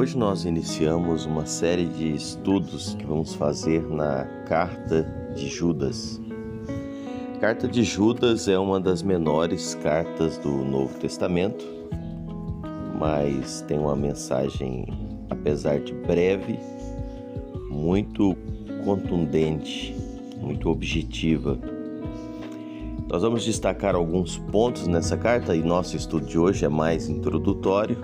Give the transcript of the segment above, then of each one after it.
Hoje nós iniciamos uma série de estudos que vamos fazer na Carta de Judas. A Carta de Judas é uma das menores cartas do Novo Testamento, mas tem uma mensagem, apesar de breve, muito contundente, muito objetiva. Nós vamos destacar alguns pontos nessa carta e nosso estudo de hoje é mais introdutório.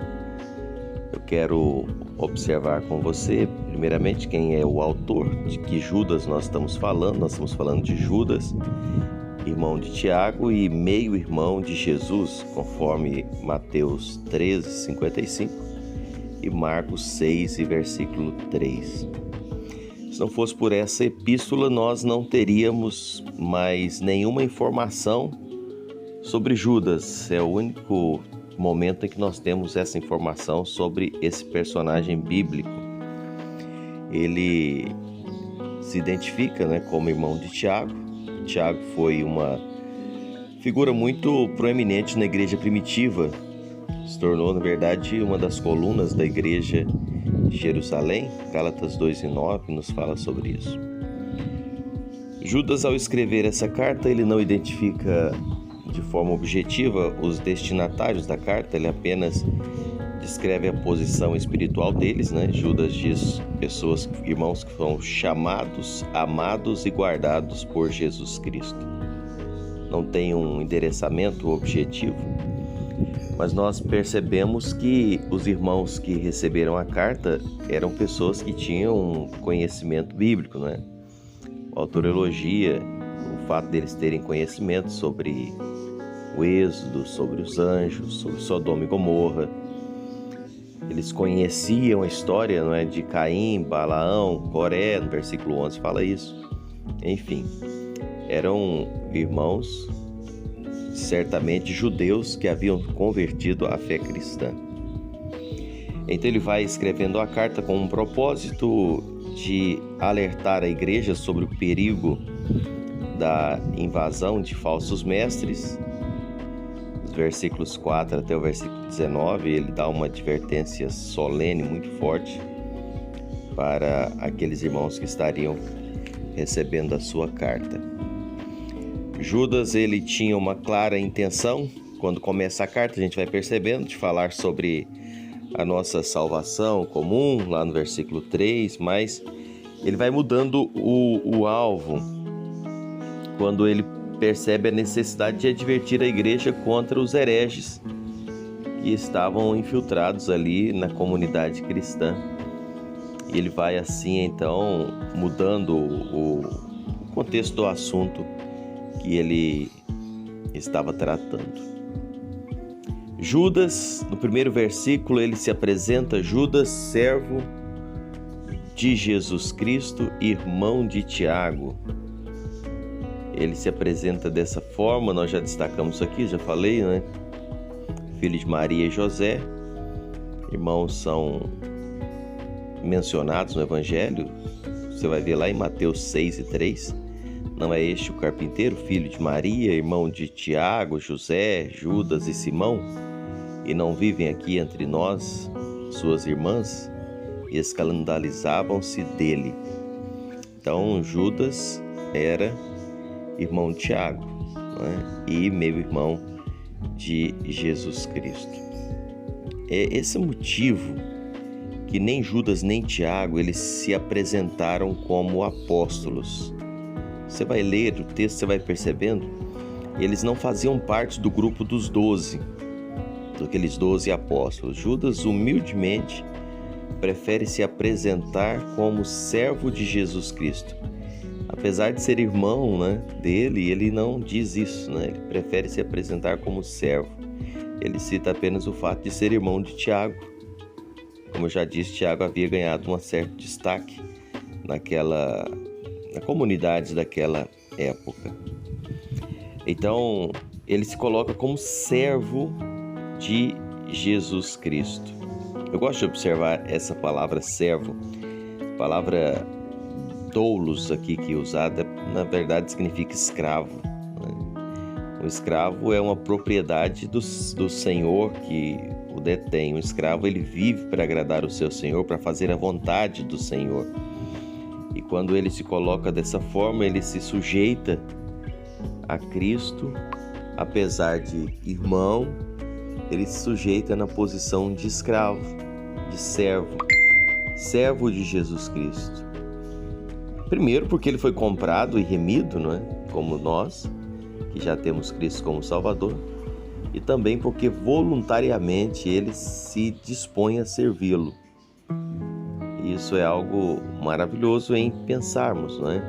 Eu quero observar com você, primeiramente, quem é o autor, de que Judas nós estamos falando. Nós estamos falando de Judas, irmão de Tiago e meio-irmão de Jesus, conforme Mateus 13:55 e Marcos 6, versículo 3. Se não fosse por essa epístola, nós não teríamos mais nenhuma informação sobre Judas. É o único momento em que nós temos essa informação sobre esse personagem bíblico. Ele se identifica, como irmão de Tiago. Tiago foi uma figura muito proeminente na igreja primitiva. Se tornou, na verdade, uma das colunas da igreja de Jerusalém. Gálatas 2:9 nos fala sobre isso. Judas, ao escrever essa carta, ele não identifica de forma objetiva os destinatários da carta, ele apenas descreve a posição espiritual deles, Judas diz pessoas, irmãos que foram chamados, amados e guardados por Jesus Cristo. Não tem um endereçamento objetivo, mas nós percebemos que os irmãos que receberam a carta eram pessoas que tinham conhecimento bíblico, O autor elogia o fato deles terem conhecimento sobre o Êxodo, sobre os anjos, sobre Sodoma e Gomorra. Eles conheciam a história, de Caim, Balaão, Coré, no versículo 11 fala isso. Enfim, eram irmãos, certamente judeus, que haviam convertido à fé cristã. Então ele vai escrevendo a carta com um propósito de alertar a igreja sobre o perigo da invasão de falsos mestres. Dos versículos 4 até o versículo 19, ele dá uma advertência solene muito forte para aqueles irmãos que estariam recebendo a sua carta. Judas, ele tinha uma clara intenção. Quando começa a carta, a gente vai percebendo, de falar sobre a nossa salvação comum, lá no versículo 3, mas ele vai mudando o alvo quando ele percebe a necessidade de advertir a igreja contra os hereges que estavam infiltrados ali na comunidade cristã. E ele vai assim, então, mudando o contexto do assunto que ele estava tratando. Judas, no primeiro versículo, ele se apresenta: Judas, servo de Jesus Cristo, irmão de Tiago. Ele se apresenta dessa forma, nós já destacamos aqui, já falei, Filho de Maria e José. Irmãos são mencionados no Evangelho. Você vai ver lá em Mateus 6:3. Não é este o carpinteiro, filho de Maria, irmão de Tiago, José, Judas e Simão? E não vivem aqui entre nós, suas irmãs? E escandalizavam-se dele. Então, Judas era irmão de Tiago, e meio-irmão de Jesus Cristo. É esse motivo que nem Judas nem Tiago, eles se apresentaram como apóstolos. Você vai ler o texto, você vai percebendo, eles não faziam parte do grupo dos 12, daqueles 12 apóstolos. Judas, humildemente, prefere se apresentar como servo de Jesus Cristo. Apesar de ser irmão dele, ele não diz isso, Ele prefere se apresentar como servo. Ele cita apenas o fato de ser irmão de Tiago. Como eu já disse, Tiago havia ganhado um certo destaque na comunidade daquela época. Então, ele se coloca como servo de Jesus Cristo. Eu gosto de observar essa palavra servo, palavra doulos aqui que é usada, na verdade significa escravo. O escravo é uma propriedade do senhor que detém. O escravo, ele vive para agradar o seu senhor, para fazer a vontade do Senhor. E quando ele se coloca dessa forma, ele se sujeita a Cristo, apesar de irmão, ele se sujeita na posição de escravo, de servo de Jesus Cristo. Primeiro porque ele foi comprado e remido, não é? Como nós, que já temos Cristo como Salvador, e também porque voluntariamente ele se dispõe a servi-lo. Isso é algo maravilhoso em pensarmos, não é?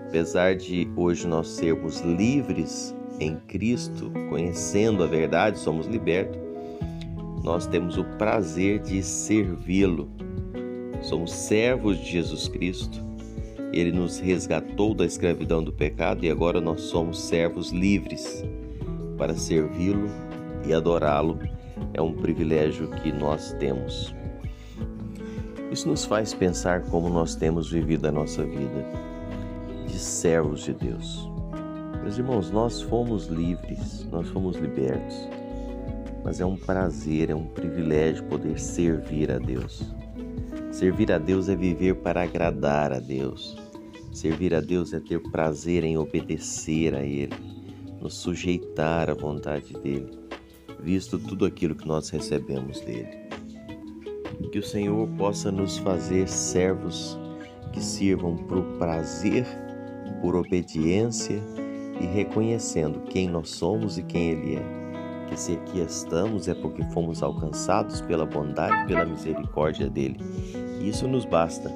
Apesar de hoje nós sermos livres em Cristo, conhecendo a verdade, somos libertos, nós temos o prazer de servi-lo. Somos servos de Jesus Cristo. Ele nos resgatou da escravidão do pecado e agora nós somos servos livres para servi-lo e adorá-lo. É um privilégio que nós temos. Isso nos faz pensar como nós temos vivido a nossa vida de servos de Deus. Meus irmãos, nós fomos livres, nós fomos libertos, mas é um prazer, é um privilégio poder servir a Deus. Servir a Deus é viver para agradar a Deus. Servir a Deus é ter prazer em obedecer a Ele, nos sujeitar à vontade dEle, visto tudo aquilo que nós recebemos dEle. Que o Senhor possa nos fazer servos que sirvam por prazer, por obediência e reconhecendo quem nós somos e quem Ele é. Que se aqui estamos é porque fomos alcançados pela bondade e pela misericórdia dEle. E isso nos basta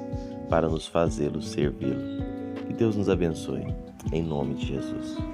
para nos fazê-lo servi-lo. Que Deus nos abençoe, em nome de Jesus.